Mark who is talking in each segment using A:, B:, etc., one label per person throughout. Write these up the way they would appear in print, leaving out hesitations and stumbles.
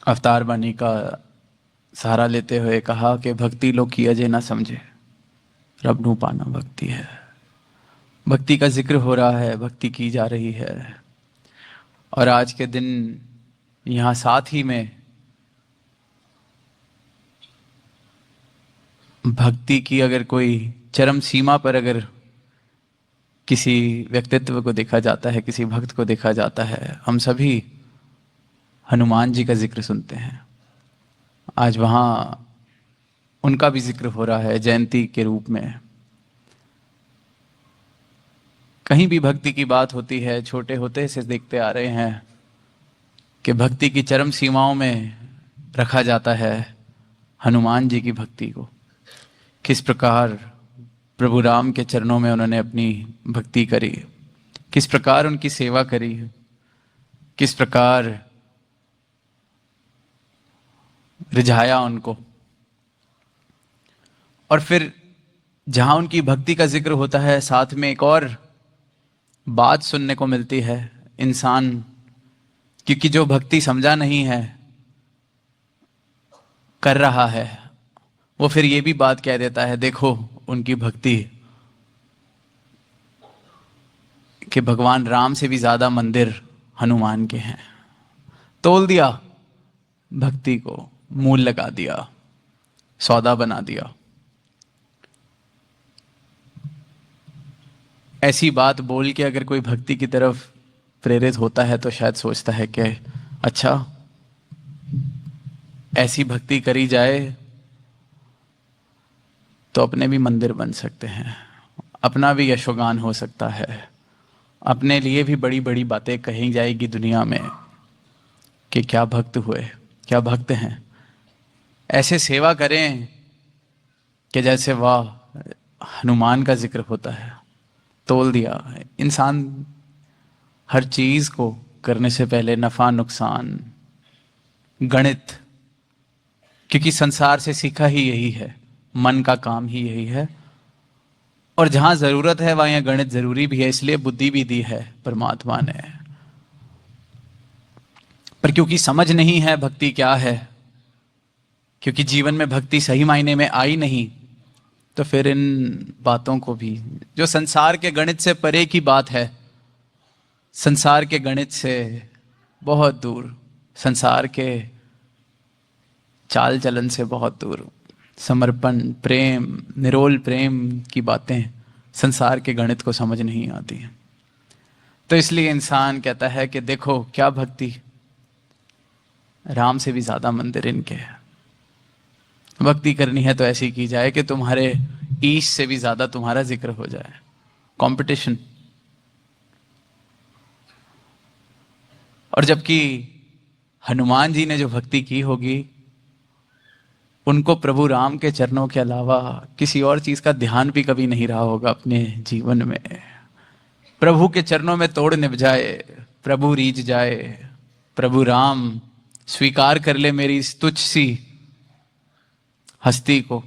A: अवतार वाणी का सहारा लेते हुए कहा कि भक्ति लोग की अजय ना समझे, रब नू पाना भक्ति है। भक्ति का जिक्र हो रहा है, भक्ति की जा रही है। और आज के दिन यहाँ साथ ही में भक्ति की अगर कोई चरम सीमा पर अगर किसी व्यक्तित्व को देखा जाता है, किसी भक्त को देखा जाता है, हम सभी हनुमान जी का जिक्र सुनते हैं। आज वहाँ उनका भी जिक्र हो रहा है जयंती के रूप में। कहीं भी भक्ति की बात होती है, छोटे होते से देखते आ रहे हैं कि भक्ति की चरम सीमाओं में रखा जाता है हनुमान जी की भक्ति को। किस प्रकार प्रभु राम के चरणों में उन्होंने अपनी भक्ति करी, किस प्रकार उनकी सेवा करी, किस प्रकार रिझाया उनको। और फिर जहां उनकी भक्ति का जिक्र होता है, साथ में एक और बात सुनने को मिलती है। इंसान क्योंकि जो भक्ति समझा नहीं है, कर रहा है, वो फिर ये भी बात कह देता है, देखो उनकी भक्ति कि भगवान राम से भी ज्यादा मंदिर हनुमान के हैं। तोल दिया भक्ति को, मूल लगा दिया, सौदा बना दिया। ऐसी बात बोल के अगर कोई भक्ति की तरफ प्रेरित होता है तो शायद सोचता है कि अच्छा, ऐसी भक्ति करी जाए तो अपने भी मंदिर बन सकते हैं, अपना भी यशोगान हो सकता है, अपने लिए भी बड़ी बड़ी बातें कही जाएगी दुनिया में कि क्या भक्त हुए, क्या भक्त हैं। ऐसे सेवा करें कि जैसे वाह हनुमान का जिक्र होता है। तोल दिया। इंसान हर चीज को करने से पहले नफा नुकसान, गणित, क्योंकि संसार से सीखा ही यही है, मन का काम ही यही है। और जहां जरूरत है वहां यह गणित जरूरी भी है, इसलिए बुद्धि भी दी है परमात्मा ने। पर क्योंकि समझ नहीं है भक्ति क्या है, क्योंकि जीवन में भक्ति सही मायने में आई नहीं, तो फिर इन बातों को भी, जो संसार के गणित से परे की बात है, संसार के गणित से बहुत दूर, संसार के चाल चलन से बहुत दूर, समर्पण, प्रेम, निरोल प्रेम की बातें संसार के गणित को समझ नहीं आती हैं। तो इसलिए इंसान कहता है कि देखो क्या भक्ति, राम से भी ज्यादा मंदिर इनके हैं। भक्ति करनी है तो ऐसी की जाए कि तुम्हारे ईश से भी ज्यादा तुम्हारा जिक्र हो जाए। कंपटीशन। और जबकि हनुमान जी ने जो भक्ति की होगी, उनको प्रभु राम के चरणों के अलावा किसी और चीज का ध्यान भी कभी नहीं रहा होगा अपने जीवन में। प्रभु के चरणों में तोड़ निभ जाए, प्रभु रीझ जाए, प्रभु राम स्वीकार कर ले मेरी इस तुच्छ सी हस्ती को,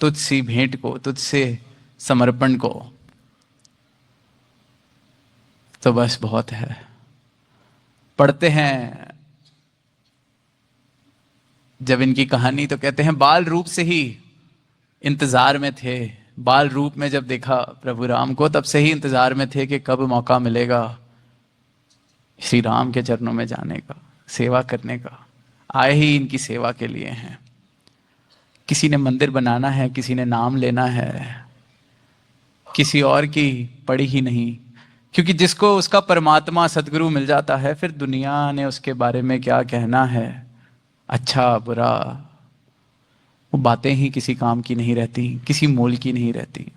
A: तुझ सी भेंट को, तुझसे समर्पण को, तो बस बहुत है। पढ़ते हैं जब इनकी कहानी तो कहते हैं बाल रूप से ही इंतजार में थे। बाल रूप में जब देखा प्रभु राम को, तब से ही इंतजार में थे कि कब मौका मिलेगा श्री राम के चरणों में जाने का, सेवा करने का। आए ही इनकी सेवा के लिए हैं। किसी ने मंदिर बनाना है, किसी ने नाम लेना है, किसी और की पड़ी ही नहीं। क्योंकि जिसको उसका परमात्मा सदगुरु मिल जाता है, फिर दुनिया ने उसके बारे में क्या कहना है, अच्छा बुरा, वो बातें ही किसी काम की नहीं रहती, किसी मोल की नहीं रहती।